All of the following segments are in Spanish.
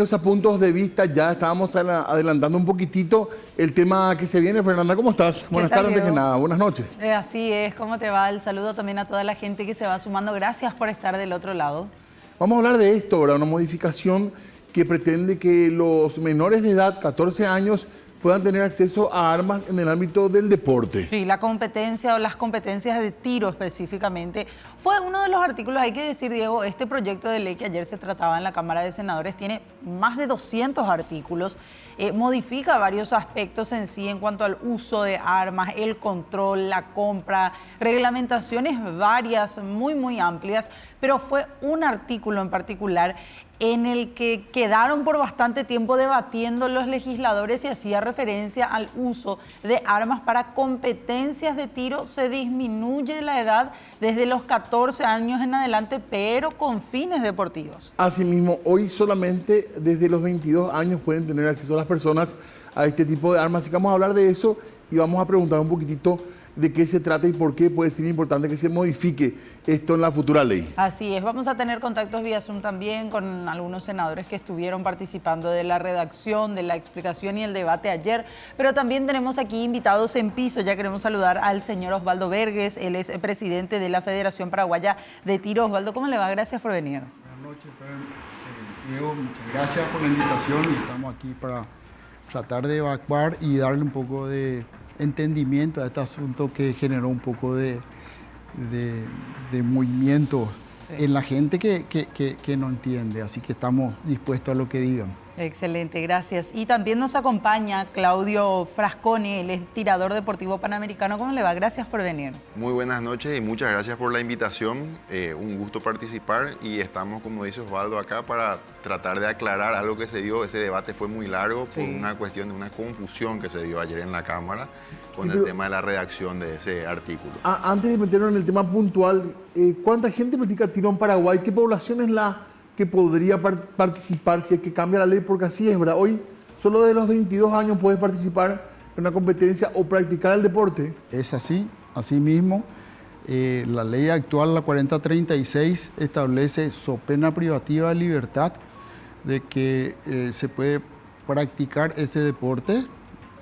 A puntos de vista, ya estábamos adelantando un poquitito el tema que se viene. Fernanda, ¿cómo estás? Buenas tardes, antes que nada, buenas noches. Así es, ¿cómo te va? El saludo también a toda la gente que se va sumando. Gracias por estar del otro lado. Vamos a hablar de esto, ¿verdad? Una modificación que pretende que los menores de edad, 14 años, puedan tener acceso a armas en el ámbito del deporte. Sí, la competencia o las competencias de tiro específicamente fue uno de los artículos. Hay que decir, Diego, este proyecto de ley que ayer se trataba en la Cámara de Senadores tiene más de 200 artículos, modifica varios aspectos en sí en cuanto al uso de armas, el control, la compra, reglamentaciones varias, muy amplias, pero fue un artículo en particular en el que quedaron por bastante tiempo debatiendo los legisladores y hacía referencia al uso de armas para competencias de tiro. Se disminuye la edad desde los 14 años en adelante, pero con fines deportivos. Asimismo, hoy solamente desde los 22 años pueden tener acceso las personas a este tipo de armas. Así que vamos a hablar de eso y vamos a preguntar un poquitito de qué se trata y por qué puede ser importante que se modifique esto en la futura ley. Así es, vamos a tener contactos vía Zoom también con algunos senadores que estuvieron participando de la redacción, de la explicación y el debate ayer, pero también tenemos aquí invitados en piso. Ya queremos saludar al señor Osvaldo Verges, él es presidente de la Federación Paraguaya de Tiro. Osvaldo, ¿cómo le va? Gracias por venir. Buenas noches, Diego, muchas gracias por la invitación y estamos aquí para tratar de evacuar y darle un poco de entendimiento a este asunto que generó un poco de movimiento en la gente que no entiende, así que estamos dispuestos a lo que digan. Excelente, gracias. Y también nos acompaña Claudio Frasconi, él es tirador deportivo panamericano. ¿Cómo le va? Gracias por venir. Muy buenas noches y muchas gracias por la invitación. Un gusto participar y estamos, como dice Osvaldo, acá para tratar de aclarar algo que se dio. Ese debate fue muy largo por una cuestión de una confusión que se dio ayer en la Cámara con el tema de la redacción de ese artículo. Antes de meternos en el tema puntual, ¿cuánta gente practica tiro en Paraguay? ¿Qué población es la que podría participar si es que cambia la ley? Porque así es, ¿verdad? Hoy solo de los 22 años puedes participar en una competencia o practicar el deporte. Es así, así mismo. La ley actual, la 4036, establece so pena privativa de libertad de que se puede practicar ese deporte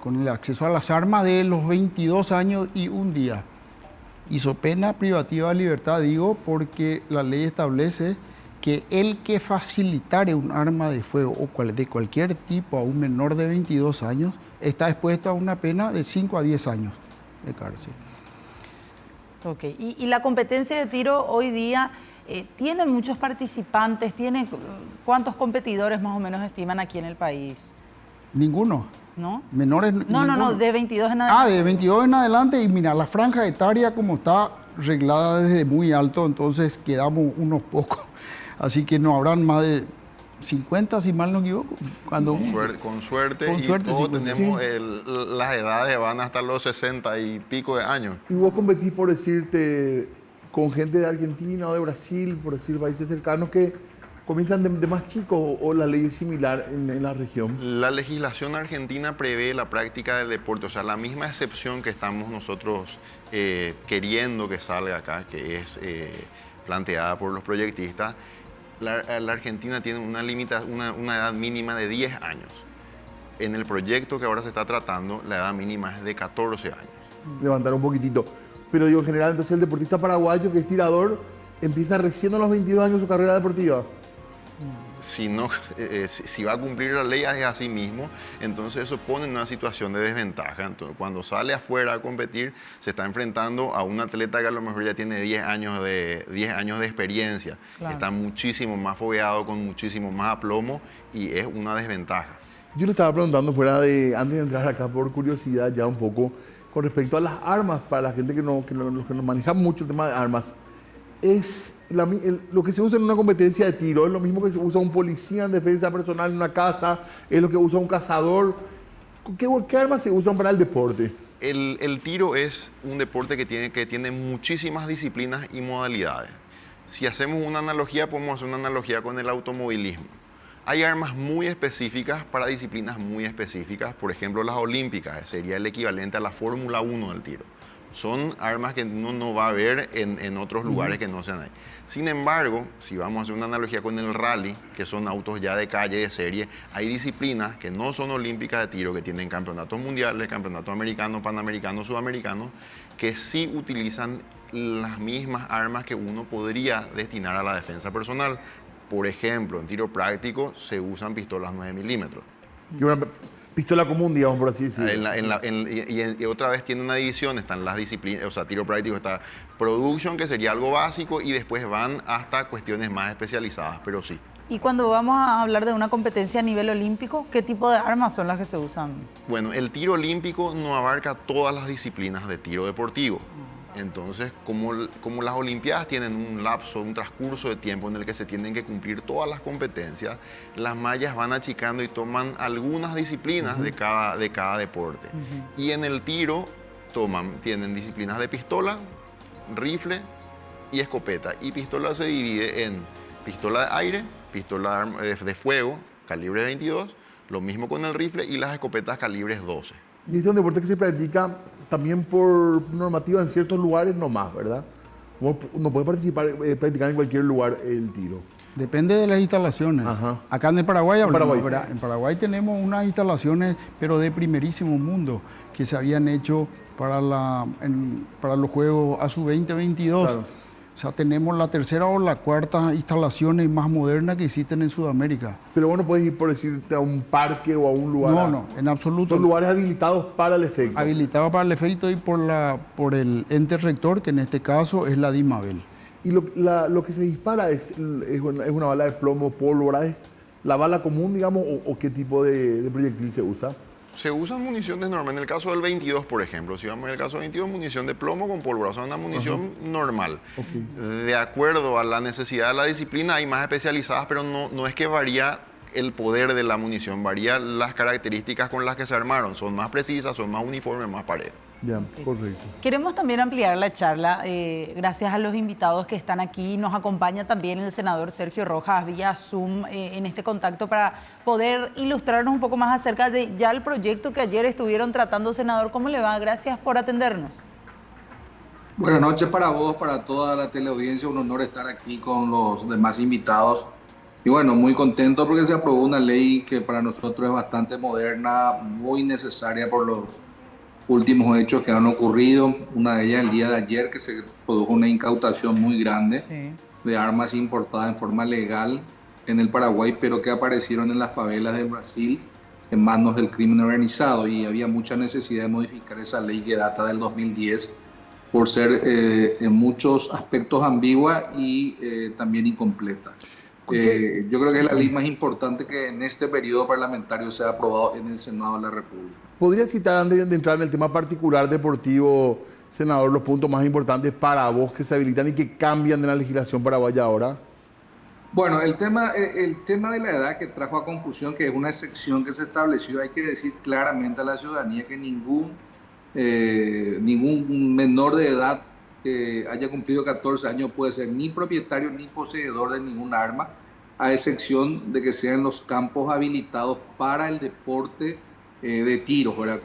con el acceso a las armas de los 22 años y un día. Y so pena privativa de libertad, digo, porque la ley establece que el que facilitare un arma de fuego o de cualquier tipo a un menor de 22 años está expuesto a una pena de 5 a 10 años de cárcel. Ok, y la competencia de tiro hoy día tiene muchos participantes, ¿cuántos competidores más o menos estiman aquí en el país? Ninguno. ¿No? Menores. No, de 22 en adelante. De 22 en adelante, y mira, la franja etaria como está reglada desde muy alto, entonces quedamos unos pocos. Así que no habrán más de 50, si mal no equivoco. Con suerte, todos tenemos las edades van hasta los 60 y pico de años. ¿Y vos competís, por decirte, con gente de Argentina o de Brasil, por decir países cercanos que comienzan de más chicos, o la ley es similar en la región? La legislación argentina prevé la práctica del deporte, o sea, la misma excepción que estamos nosotros queriendo que salga acá, que es planteada por los proyectistas. La Argentina tiene una edad mínima de 10 años. En el proyecto que ahora se está tratando, la edad mínima es de 14 años. Levantar un poquitito. Pero digo, en general, entonces el deportista paraguayo que es tirador empieza recién a los 22 años su carrera deportiva. Si va a cumplir la ley es así mismo, entonces eso pone en una situación de desventaja. Entonces, cuando sale afuera a competir, se está enfrentando a un atleta que a lo mejor ya tiene 10 años de experiencia, claro. Está muchísimo más fogueado, con muchísimo más aplomo, y es una desventaja. Yo le estaba preguntando antes de entrar acá, por curiosidad ya un poco, con respecto a las armas, para la gente que no maneja mucho el tema de armas. Es lo que se usa en una competencia de tiro, es lo mismo que se usa un policía en defensa personal en una casa, es lo que usa un cazador. ¿Qué armas se usan para el deporte? El tiro es un deporte que tiene muchísimas disciplinas y modalidades. Si hacemos una analogía, podemos hacer una analogía con el automovilismo. Hay armas muy específicas para disciplinas muy específicas, por ejemplo las olímpicas, sería el equivalente a la Fórmula 1 del tiro. Son armas que uno no va a ver en otros lugares que no sean ahí. Sin embargo, si vamos a hacer una analogía con el rally, que son autos ya de calle, de serie, hay disciplinas que no son olímpicas de tiro, que tienen campeonatos mundiales, campeonatos americanos, panamericanos, sudamericanos, que sí utilizan las mismas armas que uno podría destinar a la defensa personal. Por ejemplo, en tiro práctico se usan pistolas 9 milímetros. Y una pistola común, digamos, por así decirlo. Y otra vez tiene una división, están las disciplinas, o sea, tiro práctico está production, que sería algo básico, y después van hasta cuestiones más especializadas, pero sí. Y cuando vamos a hablar de una competencia a nivel olímpico, ¿qué tipo de armas son las que se usan? Bueno, el tiro olímpico no abarca todas las disciplinas de tiro deportivo. Entonces, como las Olimpiadas tienen un lapso, un transcurso de tiempo en el que se tienen que cumplir todas las competencias, las mallas van achicando y toman algunas disciplinas de cada deporte. Y en el tiro tienen disciplinas de pistola, rifle y escopeta. Y pistola se divide en pistola de aire, pistola de fuego, calibre 22, lo mismo con el rifle, y las escopetas calibres 12. Y este es un deporte que se practica también por normativa en ciertos lugares nomás, ¿verdad? No puede practicar en cualquier lugar el tiro. Depende de las instalaciones. Ajá. Acá en el Paraguay, Paraguay. ¿verdad? En Paraguay tenemos unas instalaciones, pero de primerísimo mundo, que se habían hecho para los Juegos ASU 2022. Claro. O sea, tenemos la tercera o la cuarta instalaciones más modernas que existen en Sudamérica. Pero vos no puedes ir, por decirte, a un parque o a un lugar. No, en absoluto. Son lugares habilitados para el efecto. Habilitados para el efecto y por el ente rector, que en este caso es la DIMABEL. Y lo que se dispara es una bala de plomo, pólvora, ¿es la bala común, digamos, o qué tipo de proyectil se usa? Se usan municiones normales. En el caso del 22, por ejemplo, si vamos en el caso del 22, munición de plomo con pólvora, o sea, una munición normal. Okay. De acuerdo a la necesidad de la disciplina, hay más especializadas, pero no es que varía el poder de la munición, varía las características con las que se armaron. Son más precisas, son más uniformes, más parejas. Ya, correcto. Queremos también ampliar la charla, gracias a los invitados que están aquí. Nos acompaña también el senador Sergio Rojas vía Zoom en este contacto para poder ilustrarnos un poco más acerca de ya el proyecto que ayer estuvieron tratando. Senador, ¿cómo le va? Gracias por atendernos. Buenas noches para vos, para toda la teleaudiencia. Un honor estar aquí con los demás invitados. Y bueno, muy contento porque se aprobó una ley que para nosotros es bastante moderna, muy necesaria por los últimos hechos que han ocurrido. Una de ellas el día de ayer, que se produjo una incautación muy grande de armas importadas en forma legal en el Paraguay, pero que aparecieron en las favelas de Brasil en manos del crimen organizado, y había mucha necesidad de modificar esa ley que data del 2010 por ser en muchos aspectos ambigua y también incompleta. Yo creo que es la ley más importante que en este periodo parlamentario se ha aprobado en el Senado de la República. ¿Podría citar, antes de entrar en el tema particular deportivo, senador, los puntos más importantes para vos que se habilitan y que cambian de la legislación paraguaya ahora? Bueno, el tema de la edad, que trajo a confusión, que es una excepción que se estableció, hay que decir claramente a la ciudadanía que ningún menor de edad que haya cumplido 14 años puede ser ni propietario ni poseedor de ningún arma, a excepción de que sean los campos habilitados para el deporte de tiros, ¿verdad?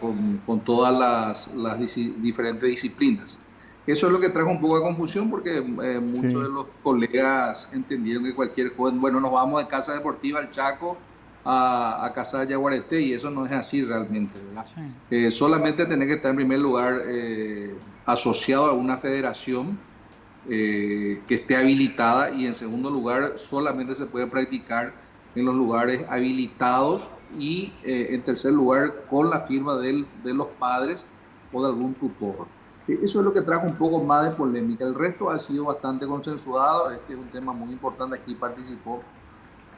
Con todas las diferentes disciplinas. Eso es lo que trajo un poco de confusión, porque muchos de los colegas entendieron que cualquier joven, bueno, nos vamos de casa deportiva al Chaco a cazar yaguareté, y eso no es así realmente, ¿verdad? Sí. Solamente tiene que estar en primer lugar asociado a una federación que esté habilitada, y en segundo lugar solamente se puede practicar en los lugares habilitados, y en tercer lugar con la firma de los padres o de algún tutor. Eso es lo que trajo un poco más de polémica. El resto ha sido bastante consensuado. Este es un tema muy importante. Aquí participó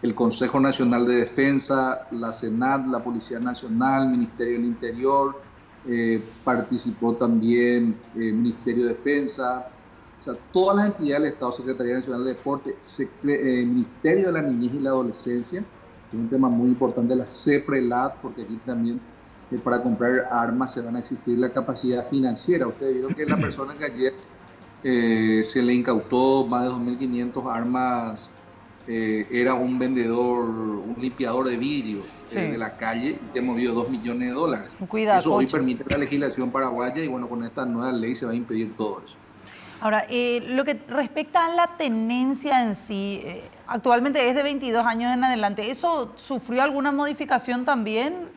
el Consejo Nacional de Defensa, la Senat, la Policía Nacional, Ministerio del Interior, participó también el Ministerio de Defensa, o sea, todas las entidades del Estado, Secretaría Nacional de Deporte, Ministerio de la Niñez y la Adolescencia, que es un tema muy importante, la CEPRELAT, porque aquí también para comprar armas se van a exigir la capacidad financiera. Ustedes vieron que la persona que ayer se le incautó más de 2.500 armas era un vendedor, un limpiador de vidrios Sí. de la calle y que ha movido $2 millones. Cuida Eso hoy coches. permite la legislación paraguaya y bueno, con esta nueva ley se va a impedir todo eso. Ahora, lo que respecta a la tenencia en sí, actualmente es de 22 años en adelante. ¿Eso sufrió alguna modificación también?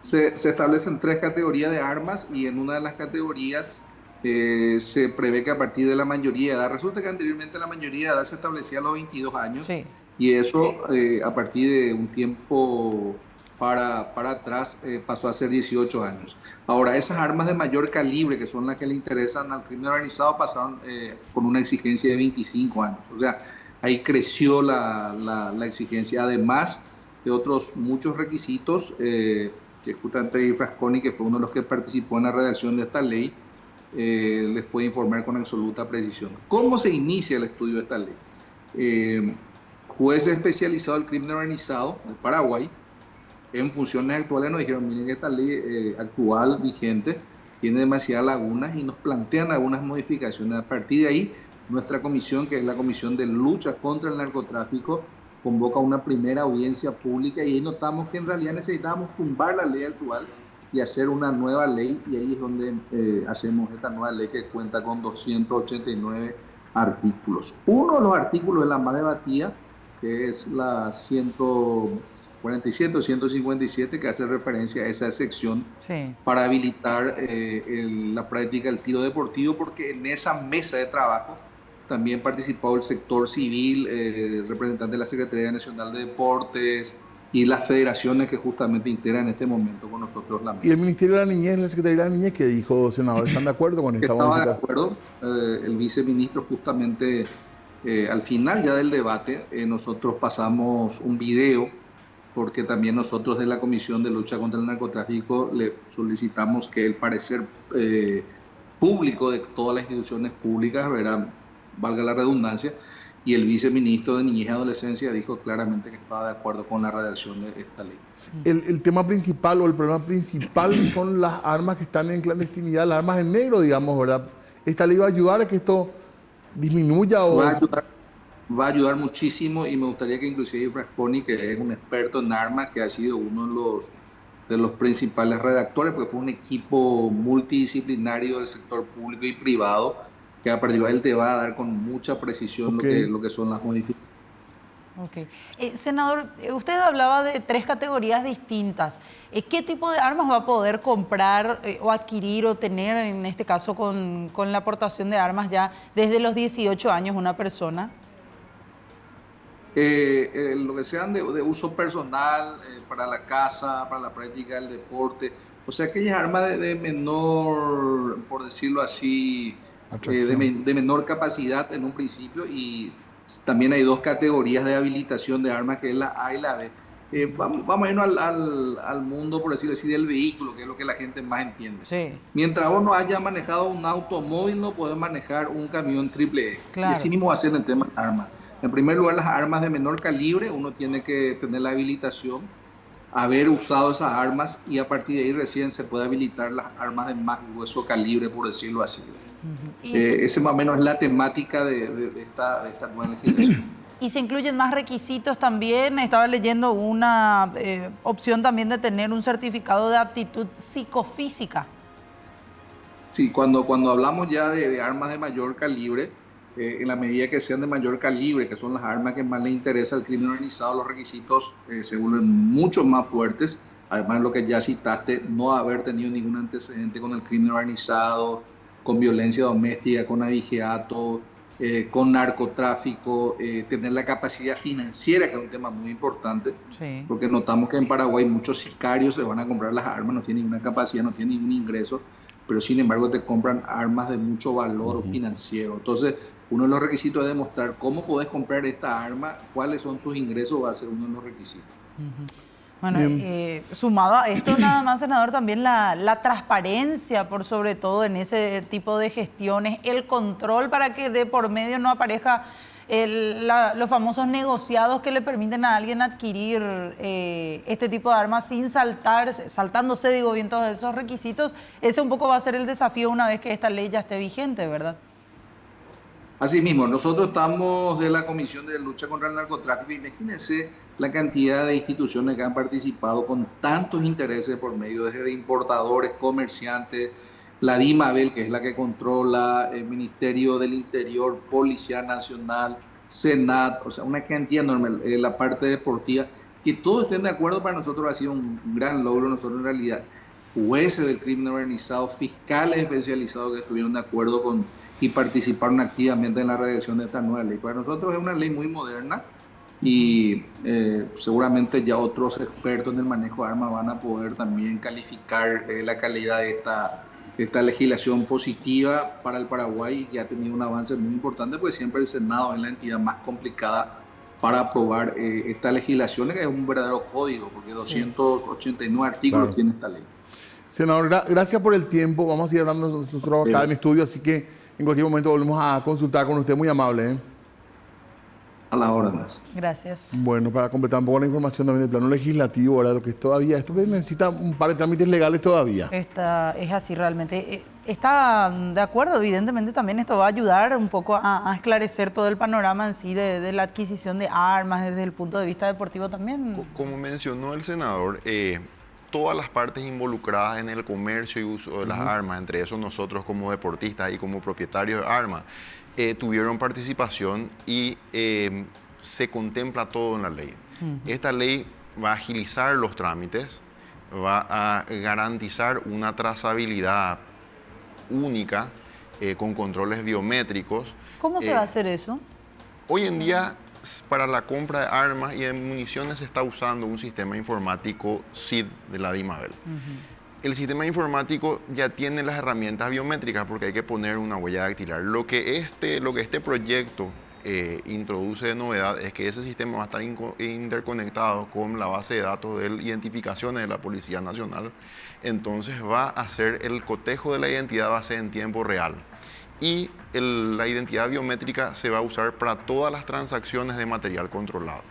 Se establecen 3 categorías de armas y en una de las categorías se prevé que a partir de la mayoría de edad, resulta que anteriormente la mayoría de edad se establecía a los 22 años Sí. y eso a partir de un tiempo para atrás pasó a ser 18 años. Ahora, esas armas de mayor calibre, que son las que le interesan al crimen organizado, pasaron con una exigencia de 25 años. O sea, ahí creció la exigencia, además de otros muchos requisitos que justamente Frasconi, que fue uno de los que participó en la redacción de esta ley, les puede informar con absoluta precisión. ¿Cómo se inicia el estudio de esta ley? Jueces especializados del crimen organizado de Paraguay, en funciones actuales, nos dijeron, miren, esta ley actual, vigente, tiene demasiadas lagunas y nos plantean algunas modificaciones. A partir de ahí, nuestra comisión, que es la Comisión de Lucha contra el Narcotráfico, convoca una primera audiencia pública y ahí notamos que en realidad necesitábamos tumbar la ley actual y hacer una nueva ley, y ahí es donde hacemos esta nueva ley que cuenta con 289 artículos. Uno de los artículos es la más debatida, que es la 147 o 157, que hace referencia a esa sección Sí. para habilitar la práctica del tiro deportivo, porque en esa mesa de trabajo también participó el sector civil, representante de la Secretaría Nacional de Deportes y las federaciones que justamente integran en este momento con nosotros la mesa. Y el Ministerio de la Niñez, la Secretaría de la Niñez, que dijo, senador, ¿están de acuerdo con esta Estaba de modificación? acuerdo, el viceministro justamente al final ya del debate, nosotros pasamos un video, porque también nosotros de la Comisión de Lucha contra el Narcotráfico le solicitamos que el parecer público de todas las instituciones públicas, ¿verdad?, valga la redundancia, y el viceministro de Niñez y Adolescencia dijo claramente que estaba de acuerdo con la redacción de esta ley. El tema principal o el problema principal son las armas que están en clandestinidad, las armas en negro, digamos, ¿verdad? ¿Esta ley va a ayudar a que esto disminuya o...? Va a ayudar muchísimo, y me gustaría que inclusive Frasconi, que es un experto en armas, que ha sido uno de los principales redactores, porque fue un equipo multidisciplinario del sector público y privado, que a partir de él te va a dar con mucha precisión lo que son las modificaciones. Ok. Senador, usted hablaba de 3 categorías distintas. ¿Qué tipo de armas va a poder comprar o adquirir o tener, en este caso con la aportación de armas ya desde los 18 años una persona? Lo que sean de uso personal, para la casa, para la práctica del deporte, o sea, aquellas armas de menor, por decirlo así, de menor capacidad en un principio, y también hay 2 categorías de habilitación de armas, que es la A y la B. Vamos a irnos al mundo, por decirlo así, del vehículo, que es lo que la gente más entiende. Sí. Mientras vos no hayas manejado un automóvil, no podés manejar un camión triple E. Claro. Y así mismo va a ser en el tema de armas. En primer lugar, las armas de menor calibre, uno tiene que tener la habilitación, haber usado esas armas, y a partir de ahí recién se puede habilitar las armas de más grueso calibre, por decirlo así. Ese más o menos es la temática de esta nueva legislación. Y se incluyen más requisitos también. Estaba leyendo una opción también de tener un certificado de aptitud psicofísica. Sí, cuando hablamos ya de armas de mayor calibre, en la medida que sean de mayor calibre, que son las armas que más le interesa al crimen organizado, los requisitos se vuelven mucho más fuertes. Además, lo que ya citaste, no haber tenido ningún antecedente con el crimen organizado, con violencia doméstica, con abigeato, con narcotráfico, tener la capacidad financiera, que es un tema muy importante, Sí. porque notamos que en Paraguay muchos sicarios se van a comprar las armas, no tienen ninguna capacidad, no tienen ningún ingreso, pero sin embargo te compran armas de mucho valor financiero. Entonces, uno de los requisitos es demostrar cómo podés comprar esta arma, cuáles son tus ingresos, va a ser uno de los requisitos. Bueno, sumado a esto nada más, senador, también la transparencia, por sobre todo en ese tipo de gestiones, el control para que de por medio no aparezca los famosos negociados que le permiten a alguien adquirir este tipo de armas sin saltándose, digo bien, todos esos requisitos. Ese un poco va a ser el desafío una vez que esta ley ya esté vigente, ¿verdad? Asimismo, nosotros estamos de la Comisión de Lucha contra el Narcotráfico. Imagínense la cantidad de instituciones que han participado con tantos intereses por medio desde importadores, comerciantes, la DIMABEL, que es la que controla el Ministerio del Interior, Policía Nacional, Senat, o sea, una cantidad enorme, la parte deportiva, que todos estén de acuerdo para nosotros ha sido un gran logro. Nosotros en realidad, jueces del crimen organizado, fiscales especializados que estuvieron de acuerdo con y participaron activamente en la redacción de esta nueva ley. Para nosotros es una ley muy moderna y seguramente ya otros expertos en el manejo de armas van a poder también calificar la calidad de esta legislación positiva para el Paraguay, que ha tenido un avance muy importante, pues siempre el Senado es la entidad más complicada para aprobar esta legislación, que es un verdadero código, porque 289 artículos Claro. tiene esta ley. Senador, gracias por el tiempo. Vamos a seguir hablando nosotros acá en estudio, así que en cualquier momento volvemos a consultar con usted. Muy amable, ¿eh? A las órdenes. Gracias. Bueno, para completar un poco la información también del plano legislativo, ¿verdad? Lo que es todavía, esto necesita un par de trámites legales todavía. Es así realmente. Está de acuerdo, evidentemente también esto va a ayudar un poco a esclarecer todo el panorama en sí de la adquisición de armas desde el punto de vista deportivo también. Como mencionó el senador, todas las partes involucradas en el comercio y uso de las armas, entre esos nosotros como deportistas y como propietarios de armas, tuvieron participación y se contempla todo en la ley. Esta ley va a agilizar los trámites, va a garantizar una trazabilidad única con controles biométricos. ¿Cómo se va a hacer eso? Hoy en día, para la compra de armas y de municiones se está usando un sistema informático SID de la DIMABEL. El sistema informático ya tiene las herramientas biométricas porque hay que poner una huella dactilar. Lo que este proyecto introduce de novedad es que ese sistema va a estar interconectado con la base de datos de identificaciones de la Policía Nacional. Entonces va a hacer el cotejo de la identidad, va a ser en tiempo real. Y la identidad biométrica se va a usar para todas las transacciones de material controlado.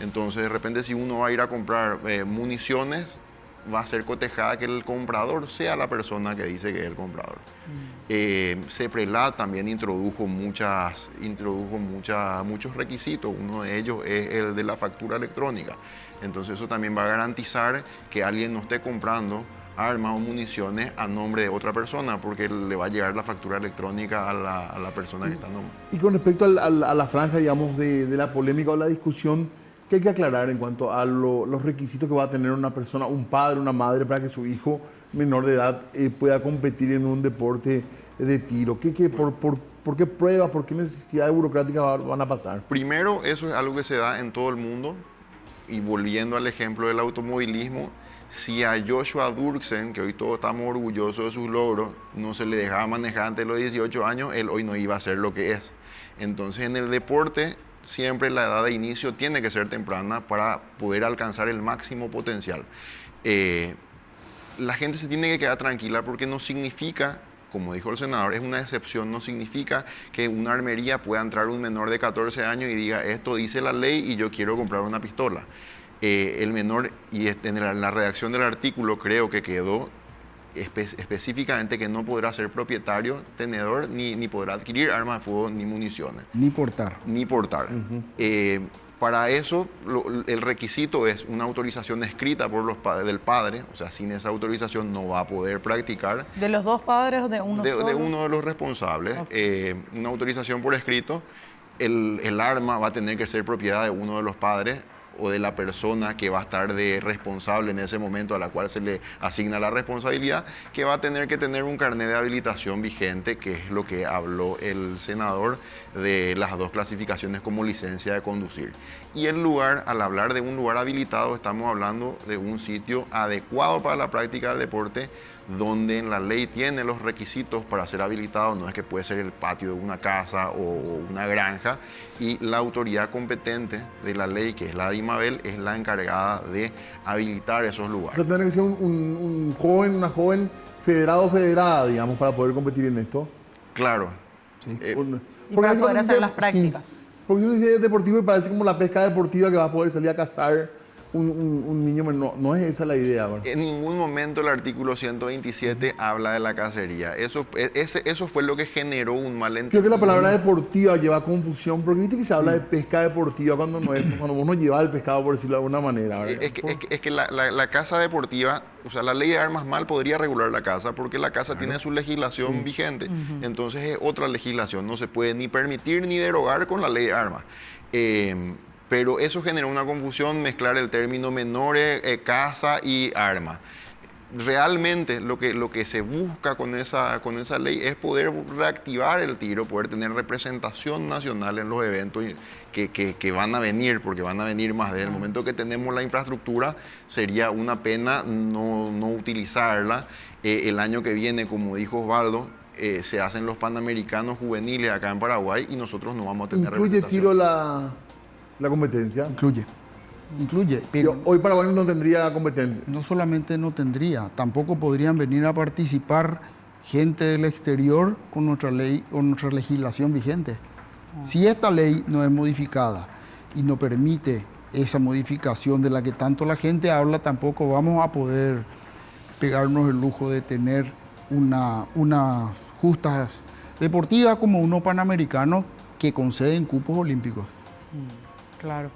Entonces, de repente, si uno va a ir a comprar municiones, va a ser cotejada que el comprador sea la persona que dice que es el comprador. CEPRELAT también introdujo muchos requisitos. Uno de ellos es el de la factura electrónica. Entonces, eso también va a garantizar que alguien no esté comprando armas o municiones a nombre de otra persona, porque le va a llegar la factura electrónica a la persona que está a nombre. Y con respecto a la franja, digamos, de la polémica o la discusión, ¿qué hay que aclarar en cuanto a los requisitos que va a tener una persona, un padre, una madre, para que su hijo menor de edad pueda competir en un deporte de tiro? ¿Por qué pruebas, por qué necesidades burocráticas van a pasar? Primero, eso es algo que se da en todo el mundo. Y volviendo al ejemplo del automovilismo, si a Joshua Durksen, que hoy todos estamos orgullosos de sus logros, no se le dejaba manejar antes de los 18 años, él hoy no iba a ser lo que es. Entonces, en el deporte, siempre la edad de inicio tiene que ser temprana para poder alcanzar el máximo potencial. La gente se tiene que quedar tranquila porque no significa, como dijo el senador, es una excepción, no significa que una armería pueda entrar un menor de 14 años y diga, esto dice la ley y yo quiero comprar una pistola. El menor, y en la redacción del artículo creo que quedó específicamente que no podrá ser propietario, tenedor, ni podrá adquirir armas de fuego ni municiones. Ni portar. Ni portar. Para eso, el requisito es una autorización escrita por los padres del padre, o sea, sin esa autorización no va a poder practicar. ¿De los dos padres o de uno solo? De uno de los responsables. Una autorización por escrito. El arma va a tener que ser propiedad de uno de los padres o de la persona que va a estar de responsable en ese momento a la cual se le asigna la responsabilidad, que va a tener que tener un carnet de habilitación vigente, que es lo que habló el senador de las dos clasificaciones como licencia de conducir. Y el lugar, al hablar de un lugar habilitado, estamos hablando de un sitio adecuado para la práctica del deporte, donde en la ley tiene los requisitos para ser habilitado, no es que puede ser el patio de una casa o una granja, y la autoridad competente de la ley, que es la DIMABEL, es la encargada de habilitar esos lugares. Tiene que ser un joven, una joven federado o federada, digamos, para poder competir en esto. Claro. Sí. Y para poder hacer las prácticas. Porque yo decía deportivo y parece como la pesca deportiva, que va a poder salir a cazar un niño menor. No es esa la idea, ¿verdad? En ningún momento el artículo 127 habla de la cacería. Eso fue lo que generó un malentendido. Creo que la palabra deportiva lleva confusión, porque viste que se habla de pesca deportiva cuando no es, cuando uno lleva el pescado, por decirlo de alguna manera, ¿verdad? Es que la caza deportiva, o sea, la ley de armas mal podría regular la caza, porque la caza tiene su legislación vigente. Entonces es otra legislación, no se puede ni permitir ni derogar con la ley de armas. Pero eso generó una confusión, mezclar el término menores, caza y arma. Realmente lo que se busca con esa ley es poder reactivar el tiro, poder tener representación nacional en los eventos que van a venir, porque van a venir más. Desde el momento que tenemos la infraestructura, sería una pena no utilizarla. El año que viene, como dijo Osvaldo, se hacen los Panamericanos juveniles acá en Paraguay y nosotros no vamos a tener ¿Incluye representación. tiro la competencia? Incluye, Pero pero hoy Paraguay no tendría competencia. no solamente no tendría, tampoco podrían venir a participar gente del exterior con nuestra ley o nuestra legislación vigente. Si esta ley no es modificada y no permite esa modificación de la que tanto la gente habla, tampoco vamos a poder pegarnos el lujo de tener una justas deportivas como unos panamericanos que conceden cupos olímpicos. Claro.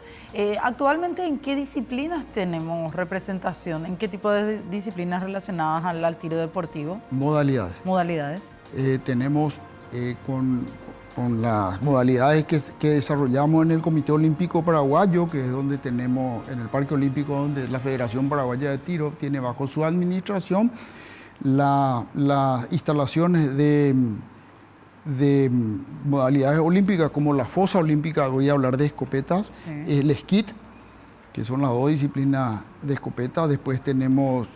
Actualmente, ¿en qué disciplinas tenemos representación? ¿En qué tipo de disciplinas relacionadas al tiro deportivo? Modalidades. Modalidades. Tenemos con las modalidades que desarrollamos en el Comité Olímpico Paraguayo, que es donde tenemos, en el Parque Olímpico, donde la Federación Paraguaya de Tiro tiene bajo su administración las instalaciones de modalidades olímpicas, como la fosa olímpica. Voy a hablar de escopetas, el skit, que son las dos disciplinas de escopeta. Después tenemos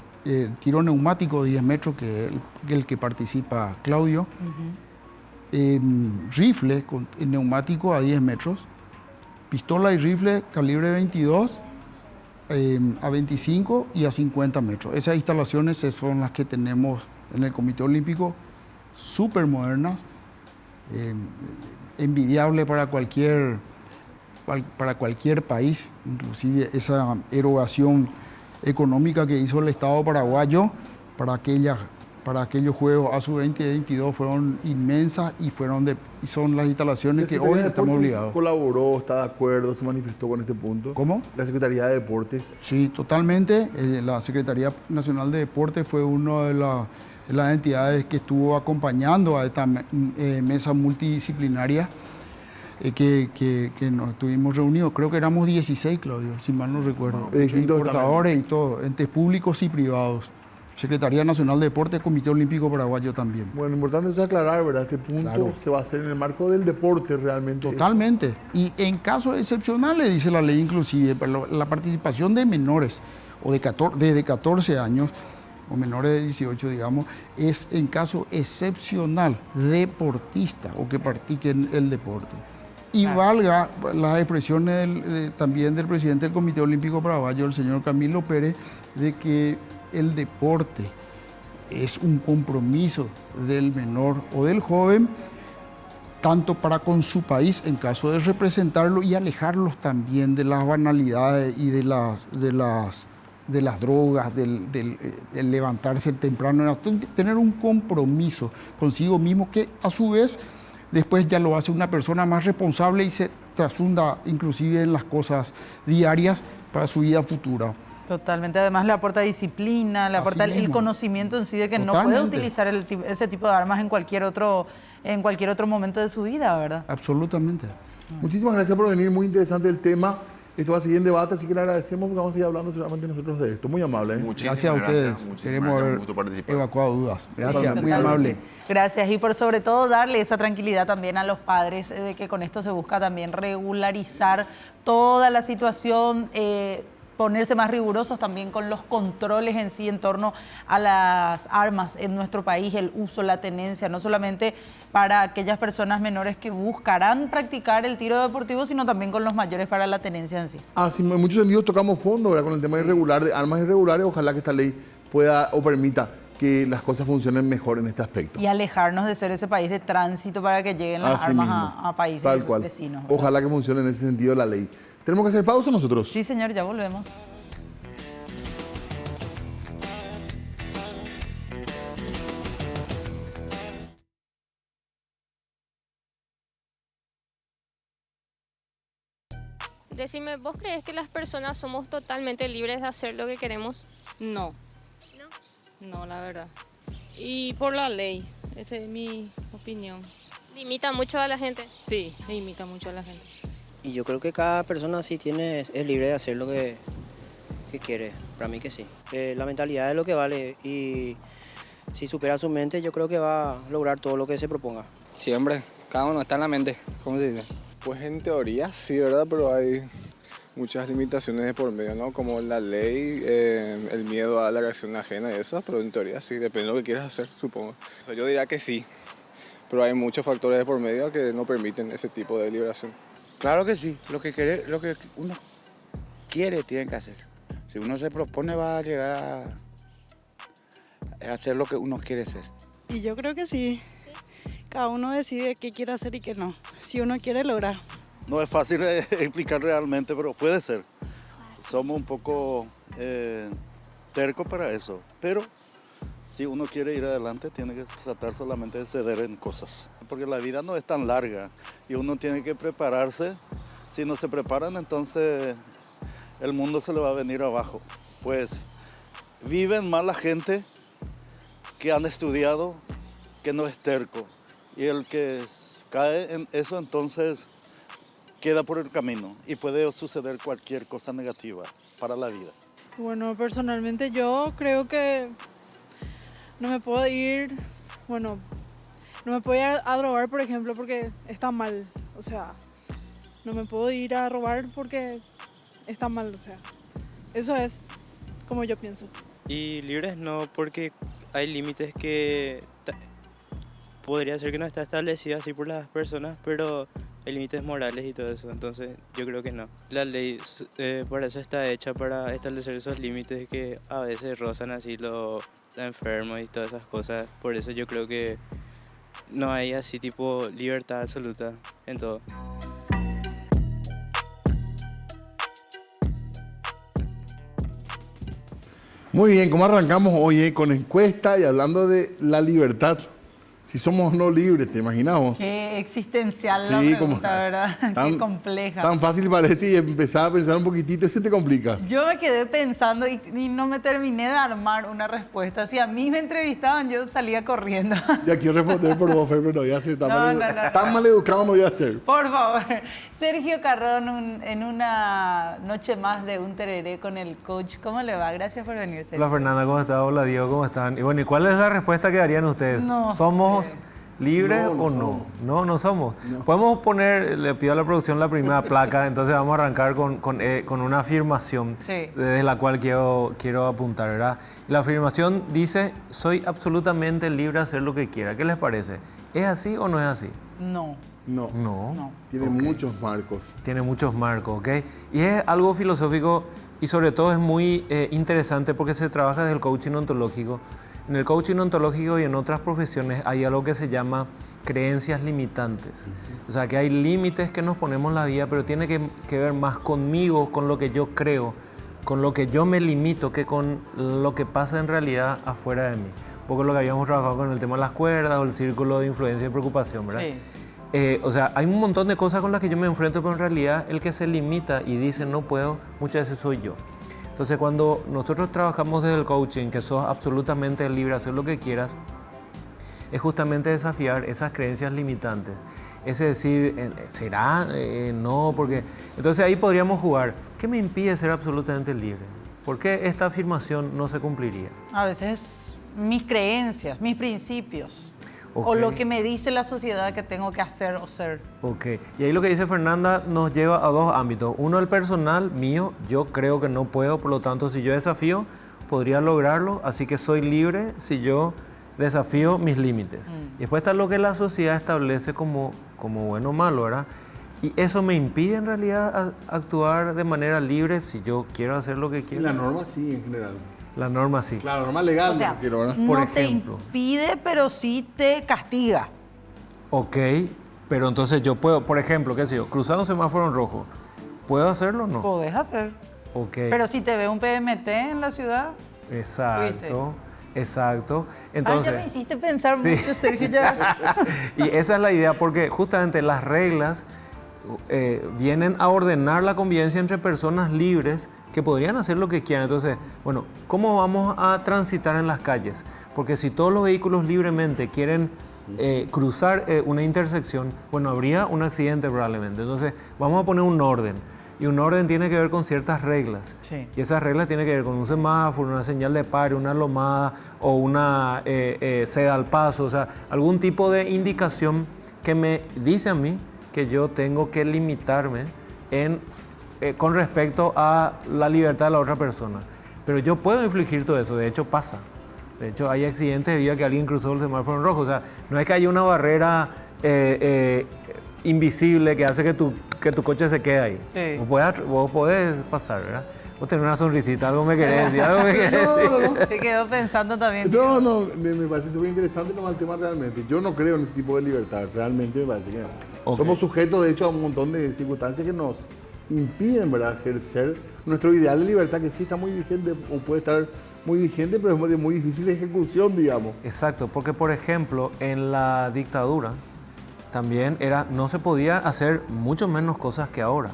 tiro neumático 10 metros, que es el que participa Claudio. Rifle con neumático a 10 metros, pistola y rifle calibre 22 a 25 y a 50 metros. Esas instalaciones son las que tenemos en el Comité Olímpico, súper modernas, envidiable para cualquier país. Inclusive esa erogación económica que hizo el Estado paraguayo para aquellos Juegos ASU 2022 fueron inmensas y son las instalaciones que hoy estamos obligados. ¿Colaboró, está de acuerdo, se manifestó con este punto? ¿Cómo? La Secretaría de Deportes. Sí, totalmente. La Secretaría Nacional de Deportes fue una de las entidades que estuvo acompañando a esta mesa multidisciplinaria que nos estuvimos reunidos. Creo que éramos 16, Claudio, si mal no recuerdo. Importadores y todo, entes públicos y privados. Secretaría Nacional de Deportes, Comité Olímpico Paraguayo también. Bueno, lo importante es aclarar, ¿verdad? Este punto Claro. se va a hacer en el marco del deporte realmente. Totalmente. Y en casos excepcionales, dice la ley inclusive, pero la participación de menores o desde 14 años o menores de 18, digamos, es en caso excepcional deportista o que practiquen el deporte. Y Claro. valga las expresiones también del presidente del Comité Olímpico Paraguayo, el señor Camilo Pérez, de que el deporte es un compromiso del menor o del joven, tanto para con su país en caso de representarlo y alejarlos también de las banalidades y de las drogas, del levantarse temprano, tener un compromiso consigo mismo que a su vez después ya lo hace una persona más responsable y se trasfunda inclusive en las cosas diarias para su vida futura. Totalmente. Además, le aporta disciplina, le Así aporta el mismo. conocimiento en sí de que no puede Totalmente. utilizar ese tipo de armas en cualquier otro momento de su vida, ¿verdad? Absolutamente. Muchísimas gracias por venir, muy interesante el tema. Esto va a seguir en debate, así que le agradecemos porque vamos a seguir hablando seguramente nosotros de esto. Muy amable. Muchísimas Gracias a ustedes. muchísimas Queremos gracias, un haber gusto participar. evacuado dudas. Gracias, Totalmente. muy amable. Gracias. Y por sobre todo darle esa tranquilidad también a los padres de que con esto se busca también regularizar toda la situación, ponerse más rigurosos también con los controles en sí en torno a las armas en nuestro país, el uso, la tenencia, no solamente para aquellas personas menores que buscarán practicar el tiro deportivo, sino también con los mayores para la tenencia en sí. Así, en muchos sentidos tocamos fondo, ¿verdad? Con el tema irregular de armas irregulares. Ojalá que esta ley pueda o permita que las cosas funcionen mejor en este aspecto. Y alejarnos de ser ese país de tránsito para que lleguen las Así armas mismo. a países Tal cual. vecinos, ¿verdad? Ojalá que funcione en ese sentido la ley. ¿Tenemos que hacer pausa nosotros? Sí, señor, ya volvemos. Decime, ¿vos crees que las personas somos totalmente libres de hacer lo que queremos? No. No, la verdad. Y por la ley, esa es mi opinión. ¿Limita mucho a la gente? Sí, limita mucho a la gente. Y yo creo que cada persona sí es libre de hacer lo que quiere. Para mí que sí. La mentalidad es lo que vale y si supera su mente yo creo que va a lograr todo lo que se proponga. Siempre, cada uno está en la mente, ¿cómo se dice? Pues en teoría sí, ¿verdad? Pero hay muchas limitaciones de por medio, ¿no? Como la ley, el miedo a la reacción ajena y eso, pero en teoría sí, depende de lo que quieras hacer, supongo. O sea, yo diría que sí, pero hay muchos factores de por medio que no permiten ese tipo de liberación. Claro que sí, lo que uno quiere tiene que hacer. Si uno se propone va a llegar a hacer lo que uno quiere ser. Y yo creo que sí. Cada uno decide qué quiere hacer y qué no. Si uno quiere lograr. No es fácil explicar realmente, pero puede ser. Somos un poco tercos para eso. Pero si uno quiere ir adelante, tiene que tratar solamente de ceder en cosas. Porque la vida no es tan larga y uno tiene que prepararse. Si no se preparan, entonces el mundo se le va a venir abajo. Pues viven más la gente que han estudiado, que no es terco. Y el que cae en eso, entonces queda por el camino y puede suceder cualquier cosa negativa para la vida. Bueno, personalmente yo creo que no me puedo ir, no me puedo ir a drogar, por ejemplo, porque está mal. O sea, no me puedo ir a robar porque está mal, o sea, eso es como yo pienso. Y libres no, porque hay límites que podría ser que no está establecido así por las personas, pero hay límites morales y todo eso, entonces yo creo que no. La ley para eso está hecha, para establecer esos límites que a veces rozan así los enfermos y todas esas cosas, por eso yo creo que no hay así tipo libertad absoluta en todo. Muy bien, ¿cómo arrancamos hoy con encuesta y hablando de la libertad? Si somos no libres, ¿te imaginamos? Qué existencial la Sí, pregunta, como ¿verdad? Qué compleja. Tan fácil parece y empezar a pensar un poquitito y se te complica. Yo me quedé pensando y no me terminé de armar una respuesta. Si a mí me entrevistaban, yo salía corriendo. Ya quiero responder por vos, Fer, pero no voy a ser tan, No. tan mal educado, no voy a ser. Por favor. Sergio Carrón, en una noche más de un tereré con el coach. ¿Cómo le va? Gracias por venir, Sergio. Hola Fernanda, ¿cómo estás? Hola Diego, ¿cómo están? Y bueno, ¿y cuál es la respuesta que darían ustedes? No ¿Somos libres No, no o somos. no? No somos. No. Podemos poner, le pido a la producción la primera placa, entonces vamos a arrancar con una afirmación Sí. desde la cual quiero apuntar, ¿verdad? La afirmación dice, soy absolutamente libre de hacer lo que quiera. ¿Qué les parece? ¿Es así o no es así? No. No. No. Tiene muchos marcos. Tiene muchos marcos, ¿ok? Y es algo filosófico y sobre todo es muy interesante porque se trabaja desde el coaching ontológico. En el coaching ontológico y en otras profesiones hay algo que se llama creencias limitantes. O sea, que hay límites que nos ponemos en la vida, pero tiene que ver más conmigo, con lo que yo creo, con lo que yo me limito, que con lo que pasa en realidad afuera de mí. Un poco lo que habíamos trabajado con el tema de las cuerdas o el círculo de influencia y preocupación, ¿verdad? Sí. O sea, hay un montón de cosas con las que yo me enfrento, pero en realidad el que se limita y dice no puedo, muchas veces soy yo. Entonces, cuando nosotros trabajamos desde el coaching, que sos absolutamente libre de hacer lo que quieras, es justamente desafiar esas creencias limitantes. Es decir, ¿será? No, porque... Entonces ahí podríamos jugar. ¿Qué me impide ser absolutamente libre? ¿Por qué esta afirmación no se cumpliría? A veces mis creencias, mis principios. O Ok. lo que me dice la sociedad que tengo que hacer o ser. Ok, y ahí lo que dice Fernanda nos lleva a dos ámbitos. Uno, el personal mío, yo creo que no puedo, por lo tanto, si yo desafío, podría lograrlo, así que soy libre si yo desafío mis límites. Y después está lo que la sociedad establece como bueno o malo, ¿verdad? Y eso me impide en realidad actuar de manera libre si yo quiero hacer lo que quiero. La norma sí, en general. La norma sí. Claro, la norma legal, O sea, me refiero, ¿verdad? no Por te ejemplo. impide, pero sí te castiga. Ok, pero entonces yo puedo, por ejemplo, qué sé yo, cruzar un semáforo en rojo, ¿puedo hacerlo o no? Podés hacer. Ok. Pero si te ve un PMT en la ciudad. Exacto, exacto. Ah, Entonces, ya me hiciste pensar Sí. mucho, Sergio. Ya. y esa es la idea, porque justamente las reglas vienen a ordenar la convivencia entre personas libres que podrían hacer lo que quieran. Entonces, bueno, ¿cómo vamos a transitar en las calles? Porque si todos los vehículos libremente quieren cruzar una intersección, bueno, habría un accidente probablemente. Entonces, vamos a poner un orden. Y un orden tiene que ver con ciertas reglas. Sí. Y esas reglas tienen que ver con un semáforo, una señal de pare, una lomada o una ceda al paso. O sea, algún tipo de indicación que me dice a mí que yo tengo que limitarme con respecto a la libertad de la otra persona. Pero yo puedo infligir todo eso, de hecho pasa. De hecho hay accidentes debido a que alguien cruzó el semáforo en rojo. O sea, no es que haya una barrera invisible que hace que tu coche se quede ahí. Sí. Vos podés pasar, ¿verdad? Vos tenés una sonrisita, algo me querés decir, algo me querés decir. Se quedó pensando también. No, me parece súper interesante el tema realmente. Yo no creo en ese tipo de libertad, realmente me parece que no. Ok. Somos sujetos, de hecho, a un montón de circunstancias que nos impiden, ¿verdad?, ejercer nuestro ideal de libertad, que sí está muy vigente, o puede estar muy vigente, pero es de muy difícil ejecución, digamos. Exacto, porque por ejemplo, en la dictadura también no se podía hacer mucho menos cosas que ahora.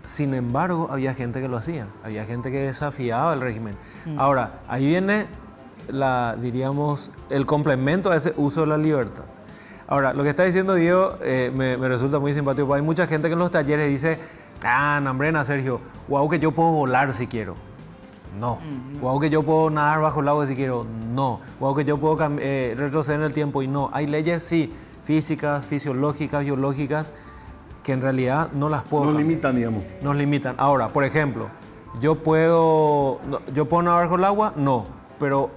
Sin embargo, había gente que lo hacía, había gente que desafiaba el régimen. Ahora, ahí viene diríamos, el complemento a ese uso de la libertad. Ahora, lo que está diciendo Diego me resulta muy simpático, porque hay mucha gente que en los talleres dice, Nambrena, Sergio, guau que yo puedo volar si quiero. No. Guau que yo puedo nadar bajo el agua si quiero. No. Guau que yo puedo retroceder en el tiempo y no. Hay leyes, sí, físicas, fisiológicas, biológicas, que en realidad no las puedo Nos cambiar. limitan, digamos. Nos limitan. Ahora, por ejemplo, ¿yo puedo nadar bajo el agua? No. Pero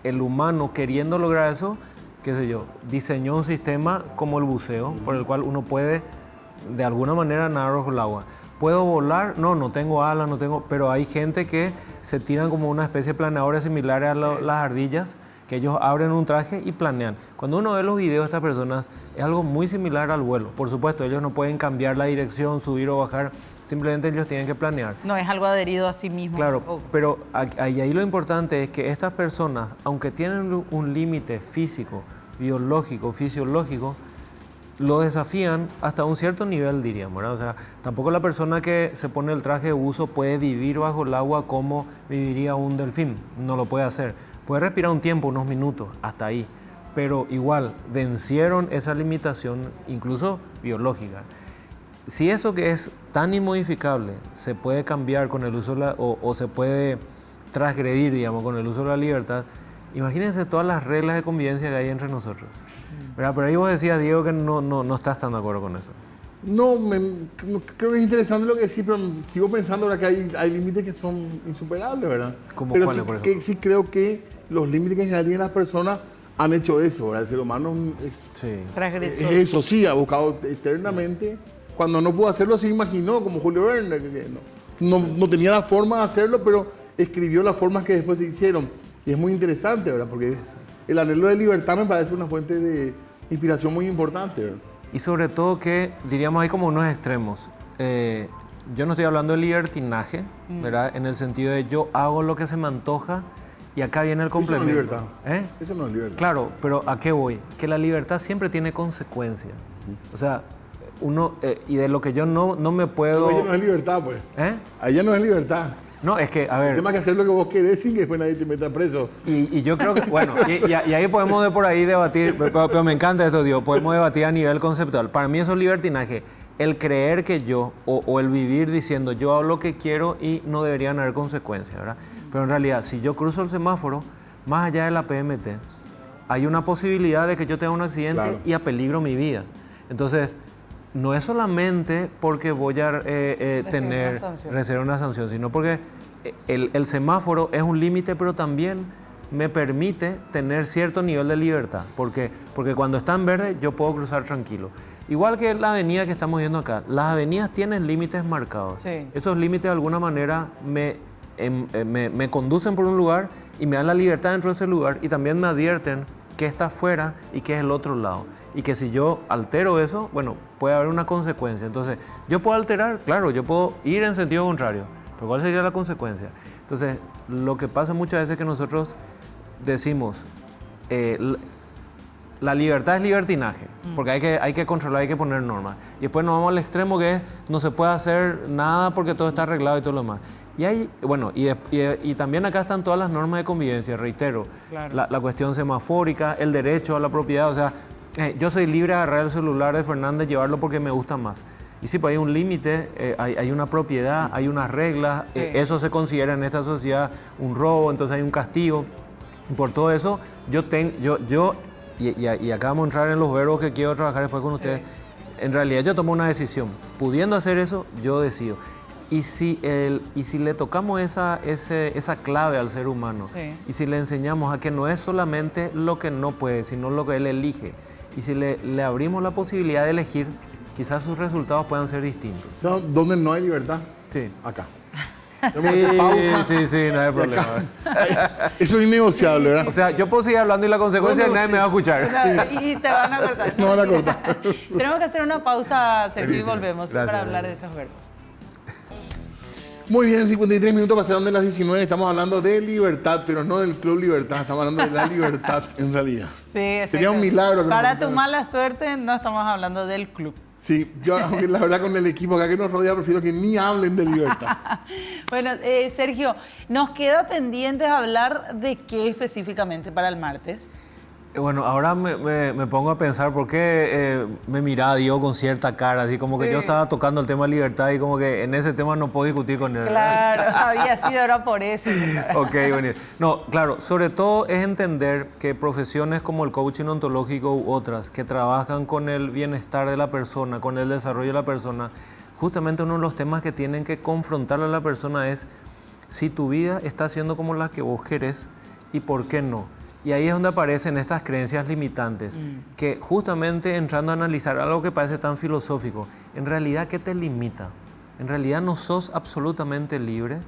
el humano, queriendo lograr eso, qué sé yo, diseñó un sistema como el buceo, por el cual uno puede, de alguna manera, nadar bajo el agua. ¿Puedo volar? No tengo alas, pero hay gente que se tiran como una especie de planeadores similares a las ardillas, que ellos abren un traje y planean. Cuando uno ve los videos de estas personas, es algo muy similar al vuelo. Por supuesto, ellos no pueden cambiar la dirección, subir o bajar, simplemente ellos tienen que planear. No es algo adherido a sí mismo. Claro, pero ahí lo importante es que estas personas, aunque tienen un límite físico, biológico, fisiológico, lo desafían hasta un cierto nivel, diríamos, ¿verdad? O sea, tampoco la persona que se pone el traje de buzo puede vivir bajo el agua como viviría un delfín. No lo puede hacer. Puede respirar un tiempo, unos minutos, hasta ahí. Pero igual, vencieron esa limitación, incluso biológica. Si eso que es tan inmodificable se puede cambiar con el uso o se puede transgredir, digamos, con el uso de la libertad, imagínense todas las reglas de convivencia que hay entre nosotros. ¿Verdad? Pero ahí vos decías, Diego, que no estás tan de acuerdo con eso. No, creo que es interesante lo que decís, pero sigo pensando ahora que hay límites que son insuperables, ¿verdad? ¿Cómo pero cuáles, sí, por ejemplo? sí creo que los límites que en general tienen las personas han hecho eso, ¿verdad? El ser humano es eso, sí, ha buscado eternamente. Cuando no pudo hacerlo, se imaginó, como Julio Verne, que no tenía la forma de hacerlo, pero escribió las formas que después se hicieron. Y es muy interesante, ¿verdad? Porque el anhelo de libertad me parece una fuente de inspiración muy importante, ¿verdad? Y sobre todo que, diríamos, hay como unos extremos. Yo no estoy hablando de libertinaje, ¿verdad? En el sentido de yo hago lo que se me antoja y acá viene el complemento. Eso no es libertad. Eso no es libertad. Claro, pero ¿a qué voy? Que la libertad siempre tiene consecuencias. O sea, y de lo que yo no me puedo... Pero ella no es libertad, pues. Allá no es libertad. No, es que, a ver... El tema es que hacer lo que vos querés sin que después nadie te meta preso. Y yo creo que, bueno, y ahí podemos por ahí debatir, pero me encanta esto, digo, podemos debatir a nivel conceptual. Para mí eso es libertinaje. El creer que yo, o el vivir diciendo yo hago lo que quiero y no deberían haber consecuencias, ¿verdad? Pero en realidad, si yo cruzo el semáforo, más allá de la PMT, hay una posibilidad de que yo tenga un accidente y apeligro mi vida. Entonces, no es solamente porque voy a recibir una sanción, sino porque el semáforo es un límite, pero también me permite tener cierto nivel de libertad. Porque cuando está en verde, yo puedo cruzar tranquilo. Igual que la avenida que estamos viendo acá, las avenidas tienen límites marcados. Sí. Esos límites de alguna manera me conducen por un lugar y me dan la libertad dentro de ese lugar y también me advierten qué está afuera y qué es el otro lado. Y que si yo altero eso, bueno, puede haber una consecuencia. Entonces, yo puedo alterar, claro, yo puedo ir en sentido contrario, pero ¿cuál sería la consecuencia? Entonces, lo que pasa muchas veces es que nosotros decimos, la libertad es libertinaje, porque hay que controlar, hay que poner normas. Y después nos vamos al extremo que es, no se puede hacer nada porque todo está arreglado y todo lo demás. Y hay, bueno, y también acá están todas las normas de convivencia, reitero. Claro. La cuestión semafórica, el derecho a la propiedad, o sea, yo soy libre de agarrar el celular de Fernández y llevarlo porque me gusta más. Y sí, pues hay un límite, hay una propiedad, hay unas reglas, Sí. eso se considera en esta sociedad un robo, entonces hay un castigo. Y por todo eso, y acá vamos a entrar en los verbos que quiero trabajar después con ustedes. En realidad yo tomo una decisión. Pudiendo hacer eso, yo decido. Y si le tocamos esa clave al ser humano, Sí. y si le enseñamos a que no es solamente lo que no puede, sino lo que él elige, y si le abrimos la posibilidad de elegir, quizás sus resultados puedan ser distintos. O sea, ¿dónde no hay libertad? Sí. Acá. Sí, no hay problema. Eso es innegociable, ¿verdad? O sea, yo puedo seguir hablando y la consecuencia nadie me va a escuchar. Y te van a cortar. No van a cortar. Tenemos que hacer una pausa, Sergio, y volvemos Gracias. para hablar de esos verbos. Muy bien, 53 minutos pasaron de las 19. Estamos hablando de libertad, pero no del Club Libertad. Estamos hablando de la libertad en realidad. Sí, Sería un milagro. Que para nos- tu mala suerte, no estamos hablando del club. Sí, yo aunque la verdad con el equipo acá que nos rodea prefiero que ni hablen de libertad. Bueno, Sergio, nos queda pendiente hablar de qué específicamente para el martes. Bueno, ahora me pongo a pensar por qué me miraba Diego con cierta cara, así como que Sí. yo estaba tocando el tema de libertad y como que en ese tema no puedo discutir con él. Claro, había sido ahora por eso. Ok, bueno. No, claro, sobre todo es entender que profesiones como el coaching ontológico u otras que trabajan con el bienestar de la persona, con el desarrollo de la persona, justamente uno de los temas que tienen que confrontar a la persona es si tu vida está siendo como la que vos querés y por qué no. Y ahí es donde aparecen estas creencias limitantes, que justamente entrando a analizar algo que parece tan filosófico, en realidad, ¿qué te limita? En realidad no sos absolutamente libre.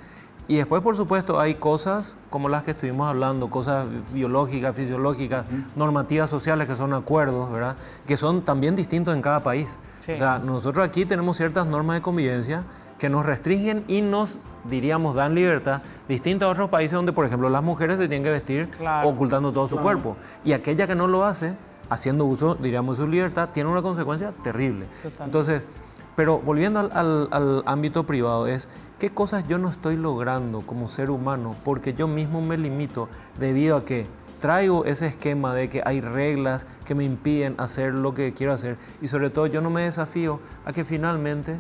Y después, por supuesto, hay cosas como las que estuvimos hablando, cosas biológicas, fisiológicas, normativas sociales, que son acuerdos, ¿verdad? Que son también distintos en cada país. Sí. O sea, nosotros aquí tenemos ciertas normas de convivencia que nos restringen y nos, diríamos, dan libertad, distinto a otros países donde, por ejemplo, las mujeres se tienen que vestir Claro. ocultando todo su cuerpo. Y aquella que no lo hace, haciendo uso, diríamos, de su libertad, tiene una consecuencia terrible. Total. Entonces, pero volviendo al ámbito privado, es qué cosas yo no estoy logrando como ser humano porque yo mismo me limito debido a que traigo ese esquema de que hay reglas que me impiden hacer lo que quiero hacer y sobre todo yo no me desafío a que finalmente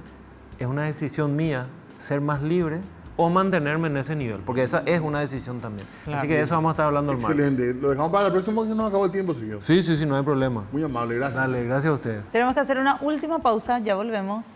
es una decisión mía ser más libre o mantenerme en ese nivel, porque esa es una decisión también. Claro. Así que de eso vamos a estar hablando el martes. Excelente. Lo dejamos para la próxima porque se nos acabó el tiempo, Sergio. Sí, no hay problema. Muy amable, gracias. Dale, gracias a ustedes. Tenemos que hacer una última pausa, ya volvemos.